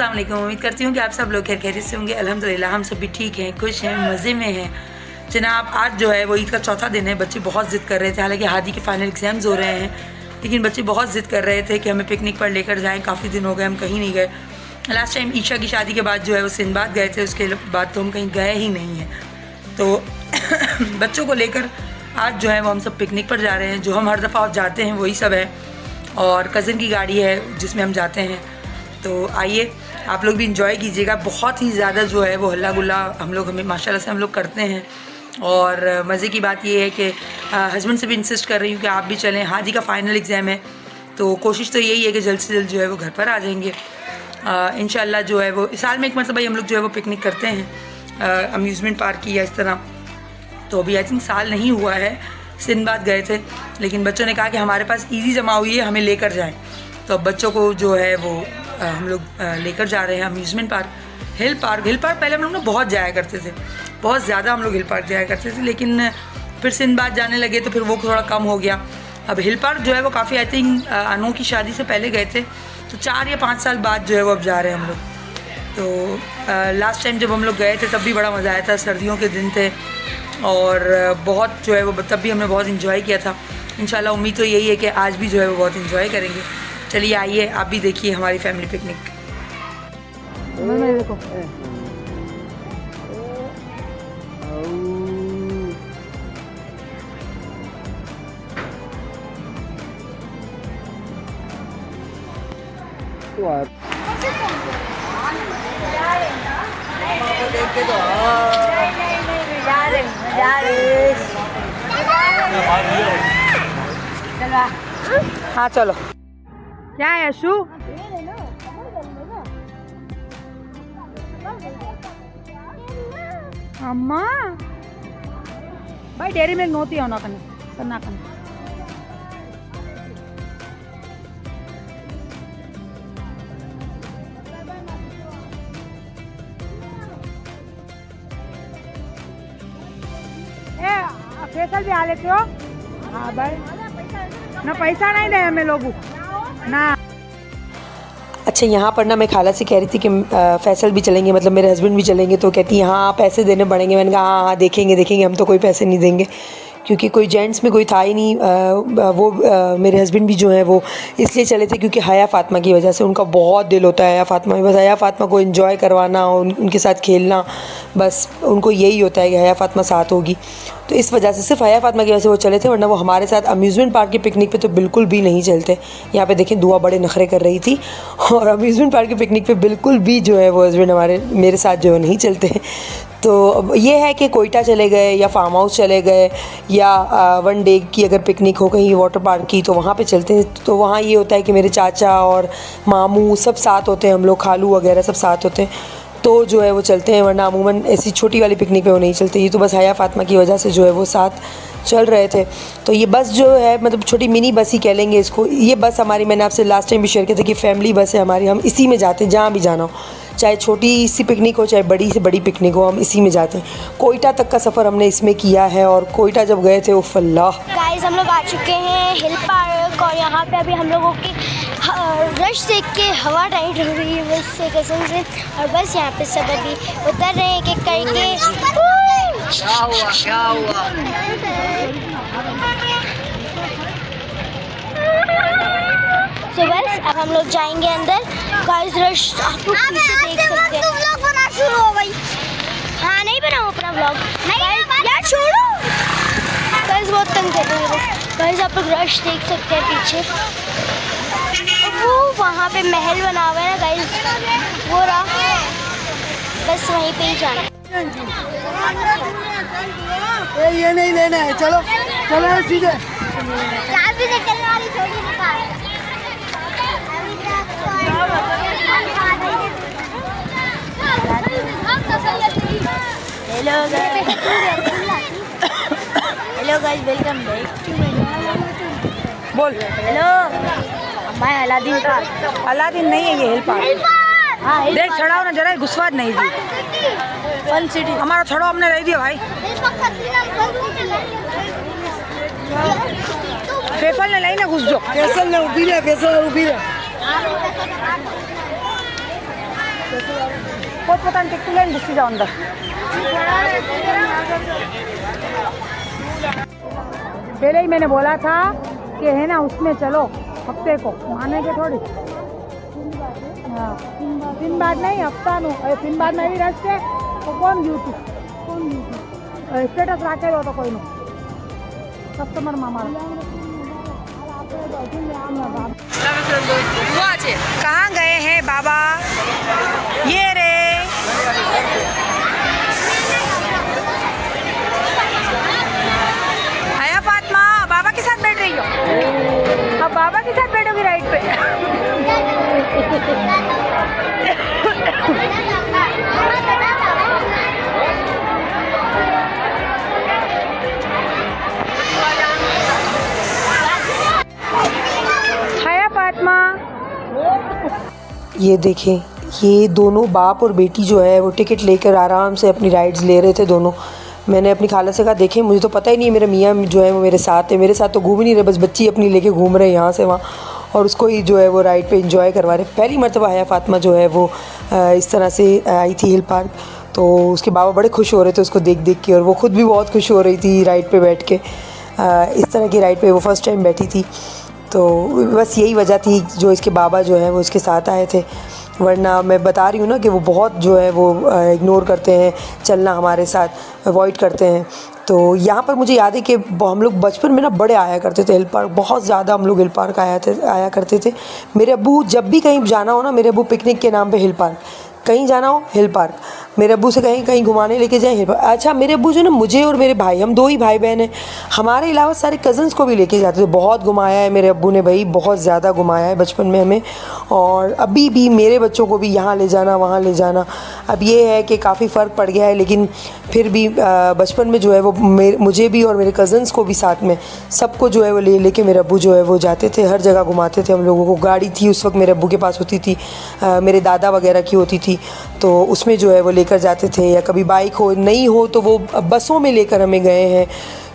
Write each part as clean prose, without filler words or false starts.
अस्सलाम वालेकुम। उम्मीद करती हूँ कि आप सब लोग खैरियत से होंगे। अल्हम्दुलिल्लाह हम सब भी ठीक हैं, खुश हैं, मज़े में हैं। जनाब आज जो है वो ईद का चौथा दिन है। बच्चे बहुत ज़िद कर रहे थे, हालांकि हादी के फाइनल एग्ज़ाम्स हो रहे हैं, लेकिन बच्चे बहुत ज़िद कर रहे थे कि हमें पिकनिक पर लेकर जाएँ। काफ़ी दिन हो गए हम कहीं नहीं गए। लास्ट टाइम ईशा की शादी के बाद जो है वो सिंदबाद गए थे, उसके बाद तो हम कहीं गए ही नहीं हैं। तो बच्चों को लेकर आज जो है वो हम सब पिकनिक पर जा रहे हैं। जो हम हर दफ़ा जाते हैं वही सब है, और कज़न की गाड़ी है जिसमें हम जाते हैं। तो आइए आप लोग भी इंजॉय कीजिएगा। बहुत ही ज़्यादा जो है वो हल्ला गुल्ला हमें माशाल्लाह से हम लोग करते हैं। और मज़े की बात ये है कि हस्बैंड से भी इंसिस्ट कर रही हूँ कि आप भी चलें। हादी का फ़ाइनल एग्ज़ाम है, तो कोशिश तो यही है कि जल्द से जल्द जो है वो घर पर आ जाएंगे इंशाल्लाह। जो है वो साल में एक मरतबा हम लोग जो है वो पिकनिक करते हैं अम्यूज़मेंट पार्क की या इस तरह। तो अभी आई थिंक साल नहीं हुआ है, सिंदबाद गए थे, लेकिन बच्चों ने कहा कि हमारे पास ईज़ी जमा हुई है, हमें लेकर जाएं। तो अब बच्चों को जो है वो हम लोग लेकर जा रहे हैं अम्यूज़मेंट पार्क, हिल पार्क। पहले हम लोग ना बहुत जाया करते थे, बहुत ज़्यादा हम लोग हिल पार्क जाया करते थे, लेकिन फिर सिंदबाद जाने लगे तो फिर वो थोड़ा कम हो गया। अब हिल पार्क जो है वो काफ़ी आई थिंक अनु की शादी से पहले गए थे, तो 4 या 5 साल बाद जो है वो अब जा रहे हैं हम लोग। तो लास्ट टाइम जब हम लोग गए थे तब भी बड़ा मज़ा आया था, सर्दियों के दिन थे, और बहुत जो है वो तब भी हमने बहुत इन्जॉय किया था। इंशाल्लाह उम्मीद तो यही है कि आज भी जो है वो बहुत इन्जॉय करेंगे। चलिए आइए आप भी देखिए हमारी फैमिली पिकनिक। देखो हाँ चलो। क्या है यशु? अम्मा भाई डेरी मिल्क नोती होना करना फैसल भी आ लेते हो? हाँ भाई ना पैसा नहीं दे हमें लोग ना। अच्छा यहाँ पर ना मैं खाला से कह रही थी कि फैसल भी चलेंगे, मतलब मेरे हस्बैंड भी चलेंगे, तो कहती हैं हाँ पैसे देने पड़ेंगे। मैंने कहा हाँ देखेंगे, हम तो कोई पैसे नहीं देंगे, क्योंकि कोई जेंट्स में कोई था ही नहीं। मेरे हस्बैंड भी जो है वो इसलिए चले थे क्योंकि हया फ़ातिमा की वजह से। उनका बहुत दिल होता है हया फ़ातिमा में, बस हया फ़ातिमा को एंजॉय करवाना, उनके साथ खेलना, बस उनको यही होता है कि हया फ़ातिमा साथ होगी। तो इस वजह से सिर्फ हया फ़ातिमा की वजह से वो चले थे, वरना वो हमारे साथ अम्यूज़मेंट पार्क की पिकनिक पे तो बिल्कुल भी नहीं चलते। यहाँ पे देखें दुआ बड़े नखरे कर रही थी, और अम्यूज़मेंट पार्क की पिकनिक पे बिल्कुल भी जो है वो हस्बैंड मेरे साथ जो है नहीं चलते। तो ये है कि कोयटा चले गए या फार्म हाउस चले गए, या 1 डे की अगर पिकनिक हो कहीं वाटर पार्क की तो वहाँ पे चलते हैं। तो वहाँ ये होता है कि मेरे चाचा और मामू सब साथ होते हैं, हम लोग खालू वगैरह सब साथ होते हैं, तो जो है वो चलते हैं, वरना अमूमन ऐसी छोटी वाली पिकनिक पे वो नहीं चलते। ये तो बस हया फ़ातिमा की वजह से जो है वो साथ चल रहे थे। तो ये बस जो है मतलब छोटी मिनी बस ही कह लेंगे इसको। ये बस हमारी, मैंने आपसे लास्ट टाइम भी शेयर किया था कि फैमिली बस है हमारी, हम इसी में जाते हैं जहाँ भी जाना हो, चाहे छोटी सी पिकनिक हो चाहे बड़ी से बड़ी पिकनिक हो, हम इसी में जाते हैं। कोयटा तक का सफ़र हमने इसमें किया है, और कोयटा जब गए थे उफ़ अल्लाह। गाइस हम लोग आ चुके हैं हिल पार्क, और यहाँ पे अभी हम लोगों की रश देख के हवा टाइट हो रही है बस से कसम से। और बस यहाँ पे सब अभी उतर रहे हैं एक एक करके। क्या हुआ? तो बस अब हम लोग जाएंगे अंदर। गाइस रश आप लोग पीछे देख सकते हैं। व्लॉग बना शुरू हो गई। हाँ नहीं बनाओ अपना व्लॉग यार, छोड़ो। गाइस बहुत तंग कर रहे हैं। गाइस आप लोग रश देख सकते हैं पीछे, वो वहाँ पे महल बना हुआ है ना गाइस, वो रहा, बस वहीं पे ही जाना। ये नहीं लेना है, चलो सीधे। Hello guys, welcome back to my video. बोल हेलो, मैं अलादीन का। अलादीन नहीं है ये हिल पार्क। हाँ देख छड़ाओ ना जरा, गुस्वाद नहीं दी फन सिटी हमारा छड़ो हमने रह दिया भाई। फैसल ने लाई ना घुस जो, फैसल ने ऊपी रहे। पोत टिकटू लेन घुसी जाओ अंदर। पहले ही मैंने बोला था कि है ना उसमें चलो हफ्ते को माने के थोड़ी। हाँ 3 बार नहीं हफ्ता नु 3 बार नहीं रस्ते तो कौन ड्यूटी स्टेटस राखे दो तो कोई नहीं कस्टमर मामा कहाँ गए हैं बाबा? ये रे आया फातिमा, बाबा के साथ बैठ रही हो? अब बाबा के साथ बैठोगी राइड पे? हाया फातिमा। ये देखें, ये दोनों बाप और बेटी जो है वो टिकट लेकर आराम से अपनी राइड्स ले रहे थे दोनों। मैंने अपनी खाला से कहा देखें मुझे तो पता ही नहीं है, मेरा मियाँ जो है वो मेरे साथ है, मेरे साथ तो घूम ही नहीं रहे, बस बच्ची अपनी लेके घूम रहे हैं यहाँ से वहाँ और उसको ही जो है वो राइड पे एंजॉय करवा रहे। पहली मरतबा हाया फातिमा जो है वो इस तरह से आई थी हिल पार्क, तो उसके बाबा बड़े खुश हो रहे थे उसको देख देख के और वो ख़ुद भी बहुत खुश हो रही थी राइड पे बैठ के। इस तरह की राइड पे वो फ़र्स्ट टाइम बैठी थी, तो बस यही वजह थी जो इसके बाबा जो हैं वो इसके साथ आए थे। वरना मैं बता रही हूँ ना कि वो बहुत जो है वो इग्नोर करते हैं चलना हमारे साथ, अवॉइड करते हैं। तो यहाँ पर मुझे याद है कि हम लोग बचपन में ना बड़े आया करते थे हिल पार्क, बहुत ज़्यादा हम लोग हिल पार्क आया करते थे। मेरे अब्बू जब भी कहीं जाना हो ना, मेरे अब्बू पिकनिक के नाम पे हिल पार्क, कहीं जाना हो हिल पार्क, मेरे अब्बू से कहीं घुमाने लेके जाएं हिल पार्क। अच्छा मेरे अब्बू जो ना मुझे और मेरे भाई, हम 2 ही भाई बहन हैं, हमारे अलावा सारे कज़न्स को भी लेके जाते थे। बहुत घुमाया है मेरे अब्बू ने भाई, बहुत ज़्यादा घुमाया है बचपन में हमें, और अभी भी मेरे बच्चों को भी यहाँ ले जाना वहाँ ले जाना। अब ये है कि काफ़ी फ़र्क पड़ गया है, लेकिन फिर भी बचपन में जो है वो मुझे भी और मेरे कज़न्स को भी साथ में सबको जो है वो लेके मेरे अब्बू जो है वो जाते थे, हर जगह घुमाते थे हम लोगों को। गाड़ी थी उस वक्त मेरे अब्बू के पास होती थी, मेरे दादा वगैरह की होती थी, तो उसमें जो है वो लेकर जाते थे, या कभी बाइक हो नहीं हो तो वो बसों में लेकर हमें गए हैं।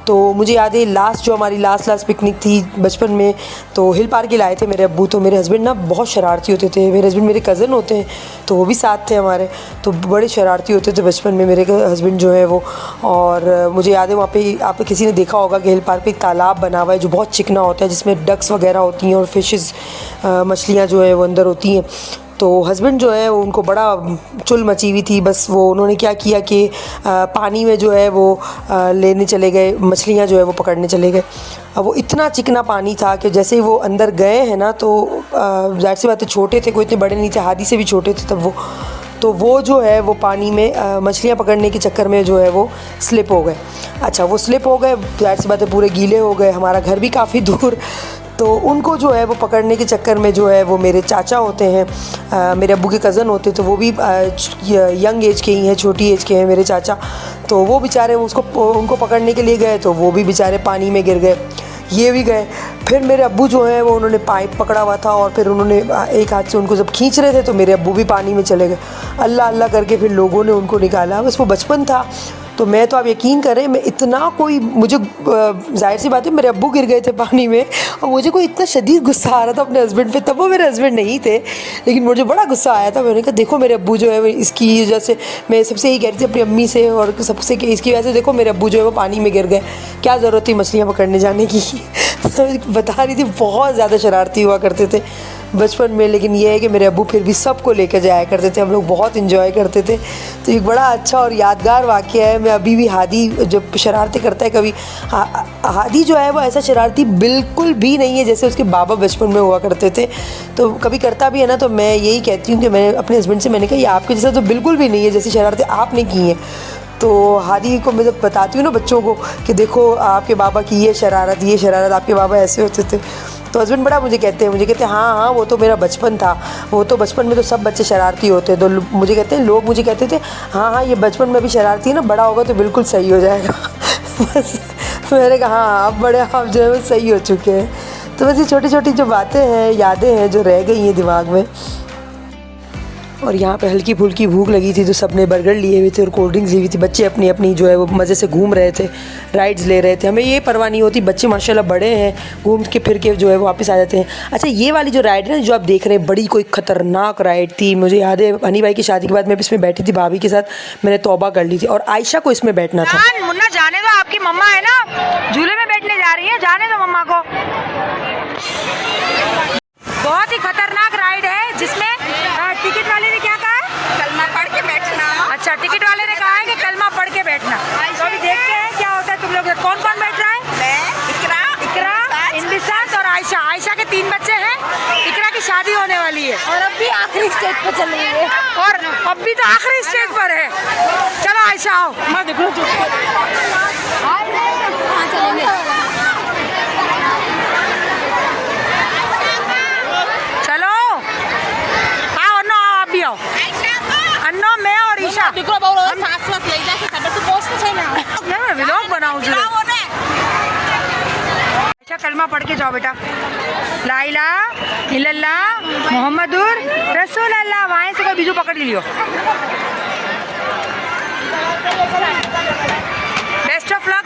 तो मुझे याद है जो हमारी लास्ट पिकनिक थी बचपन में, तो हिल पार्क ही लाए थे मेरे अब्बू। तो मेरे हस्बैंड ना बहुत शरारती होते थे, मेरे हस्बैंड मेरे कज़न होते हैं तो वो भी साथ थे हमारे, तो बड़े शरारती होते थे बचपन में मेरे हस्बैंड जो है वो। और मुझे याद है वहाँ पे आप किसी ने देखा होगा कि हिल पार्क पे एक तालाब बना हुआ है जो बहुत चिकना होता है, जिसमें डक्स वगैरह होती हैं और फिशेस मछलियाँ जो है वो अंदर होती हैं। तो हस्बैंड जो है वो उनको बड़ा चुल मची हुई थी, बस वो उन्होंने क्या किया कि पानी में जो है वो लेने चले गए, मछलियाँ जो है वो पकड़ने चले गए। अब वो इतना चिकना पानी था कि जैसे ही वो अंदर गए हैं ना, तो ज़ाहिर सी बात है छोटे थे, कोई इतने बड़े नहीं थे, हादी से भी छोटे थे तब वो, तो वो जो है वो पानी में मछलियाँ पकड़ने के चक्कर में जो है वो स्लिप हो गए। अच्छा वो स्लिप हो गए, ज़ाहिर सी बात है पूरे गीले हो गए, हमारा घर भी काफ़ी दूर, तो उनको जो है वो पकड़ने के चक्कर में जो है वो मेरे चाचा होते हैं, मेरे अब्बू के कज़न होते, तो वो भी यंग एज के ही हैं, छोटी एज के हैं मेरे चाचा। तो वो बेचारे उनको पकड़ने के लिए गए, तो वो भी बेचारे पानी में गिर गए, ये भी गए। फिर मेरे अब्बू जो है वो उन्होंने पाइप पकड़ा हुआ था और फिर उन्होंने एक हाथ से उनको जब खींच रहे थे तो मेरे अब्बू भी पानी में चले गए। अल्लाह अल्लाह करके फिर लोगों ने उनको निकाला। बस वो बचपन था, तो मैं तो आप यकीन करें मैं इतना कोई मुझे जाहिर सी बात है मेरे अब्बू गिर गए थे पानी में और मुझे कोई इतना शदीद गुस्सा आ रहा था अपने हस्बैंड पे। तब वो मेरे हस्बैंड नहीं थे, लेकिन मुझे बड़ा गुस्सा आया था। मैंने कहा देखो मेरे अब्बू जो है इसकी वजह से, मैं सबसे यही कह रही थी अपनी अम्मी से और सबसे कि इसकी वजह से देखो मेरे अब्बू जो है वो पानी में गिर गए, क्या ज़रूरत थी मछलियाँ पकड़ने जाने की। तो बता रही थी बहुत ज़्यादा शरारती हुआ करते थे बचपन में, लेकिन ये है कि मेरे अब्बू फिर भी सबको लेकर जाया करते थे, हम लोग बहुत इन्जॉय करते थे। तो एक बड़ा अच्छा और यादगार वाक़या है। मैं अभी भी हादी जब शरारती करता है कभी, हादी जो है वो ऐसा शरारती बिल्कुल भी नहीं है जैसे उसके बाबा बचपन में हुआ करते थे। तो कभी करता भी है ना, तो मैं यही कहती हूँ कि मैं अपने हस्बैंड से मैंने कहा ये आपके जैसा तो बिल्कुल भी नहीं है जैसी शरारतें आपने की हैं। तो हादी को मैं जब बताती हूँ ना बच्चों को कि देखो आपके बाबा की ये शरारत आपके बाबा ऐसे होते थे, तो हस्बैंड बड़ा मुझे कहते हैं हाँ वो तो मेरा बचपन था, वो तो बचपन में तो सब बच्चे शरारती होते हैं। तो मुझे कहते हैं लोग मुझे कहते थे हाँ ये बचपन में भी शरारती है ना, बड़ा होगा तो बिल्कुल सही हो जाएगा। बस मैंने कहा हाँ आप बड़े आप जो है वो सही हो चुके हैं। तो बस ये छोटी छोटी जो बातें हैं, यादें हैं जो रह गई हैं दिमाग में। और यहाँ पे हल्की फुल्की भूख लगी थी तो सबने बर्गर लिए हुए थे और कोल्ड ड्रिंक्स ली हुई थी। बच्चे अपनी अपनी जो है वो मज़े से घूम रहे थे, राइड्स ले रहे थे। हमें ये परवाह नहीं होती, बच्चे माशाल्लाह बड़े हैं, घूम के फिर के जो है वापस आ जाते हैं। अच्छा, ये वाली जो राइड है ना जो आप देख रहे हैं, बड़ी कोई ख़तरनाक राइड थी। मुझे याद है हनी भाई की शादी के बाद मैं इसमें बैठी थी भाभी के साथ, मैंने तौबा कर ली थी और आयशा को इसमें बैठना था। मुन्ना जाने दो, आपकी मम्मा है ना झूले में बैठने जा रही है, जाने दो मम्मा को। बहुत ही खतरनाक राइड है जिसमें टिकट वाले ने क्या कहा? कलमा पढ़ के बैठना। अच्छा, टिकट वाले ने कहा है कि कलमा पढ़ के बैठना। तो अभी देखते हैं क्या होता है। तुम लोग कौन कौन बैठ रहा है? मैं, इकरा, इंबिसात और आयशा। आयशा के 3 बच्चे हैं, इकरा की शादी होने वाली है और अब भी आखिरी स्टेज पर चल रही है और अब भी तो आखिरी स्टेज पर है। चलो आयशा आओ। मैं देखो चलो आओ, अन्नो आओ, आप भी आओ। अन्नो, मैं और ईशा मैं व्लॉग बनाऊं। अच्छा, कलमा पढ़ के जाओ बेटा। ला इलाहा इल्लल्लाह मुहम्मदुर रसूल अल्लाह। वहाँ से कोई बीजू पकड़ लियो। Best of luck.